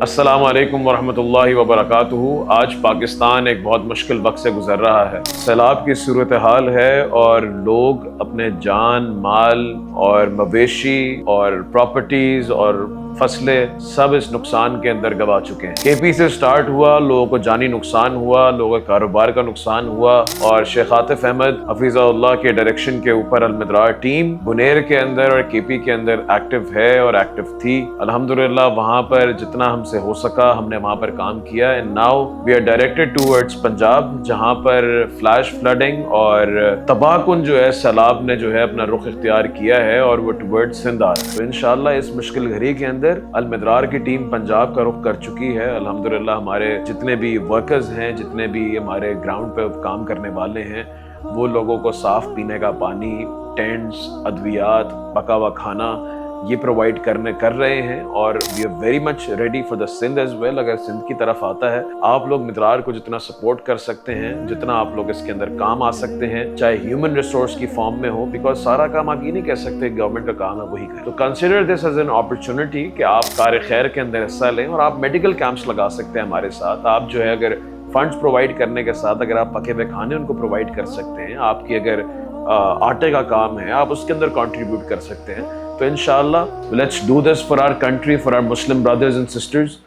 السلام علیکم ورحمۃ اللہ وبرکاتہ۔ آج پاکستان ایک بہت مشکل وقت سے گزر رہا ہے۔ سیلاب کی صورتحال ہے اور لوگ اپنے جان مال اور مویشی اور پراپرٹیز اور فصلیں سب اس نقصان کے اندر گوا چکے ہیں۔ کے پی سے سٹارٹ ہوا، لوگوں کو جانی نقصان ہوا، لوگوں کے کاروبار کا نقصان ہوا، اور شیخ عاطف احمد حفیظہ اللہ کے ڈائریکشن کے اوپر المدرار ٹیم بنیر کے اندر اور کے پی کے اندر ایکٹیو ہے اور ایکٹیو تھی۔ الحمدللہ وہاں پر جتنا ہم سے ہو سکا ہم نے وہاں پر کام کیا۔ And now we are directed towards Punjab, جہاں پر فلیش فلڈنگ اور تباہ کن جو ہے سیلاب نے جو ہے اپنا رخ اختیار کیا ہے اور وہ ٹوورڈ سندھ آ رہا ہے۔ تو انشاءاللہ اس مشکل گھڑی کے اندر المدرار کی ٹیم پنجاب کا رخ کر چکی ہے۔ الحمدللہ ہمارے جتنے بھی ورکرز ہیں، جتنے بھی ہمارے گراؤنڈ پہ کام کرنے والے ہیں، وہ لوگوں کو صاف پینے کا پانی، ٹینٹس، ادویات، پکا ہوا کھانا یہ پرووائڈ کر رہے ہیں، اور we are very much ready for the Sindh as well. اگر سندھ کی طرف آتا ہے، آپ لوگ مدرار کو جتنا سپورٹ کر سکتے ہیں، جتنا آپ لوگ اس کے اندر کام آ سکتے ہیں، چاہے ہیومن ریسورس کی فارم میں ہو، بیکاز سارا کام آپ یہ نہیں کہہ سکتے گورنمنٹ کا کام ہے وہی کرے۔ تو consider this as an opportunity کہ آپ کار خیر کے اندر حصہ لیں، اور آپ میڈیکل کیمپس لگا سکتے ہیں ہمارے ساتھ۔ آپ جو ہے اگر فنڈز پرووائڈ کرنے کے ساتھ اگر آپ پکے ہوئے کھانے ان کو پرووائڈ کر سکتے ہیں، آپ کی اگر آٹے کا کام ہے آپ اس کے اندر کنٹریبیوٹ کر سکتے ہیں، تو انشاءاللہ let's do this for our country, for our Muslim brothers and sisters.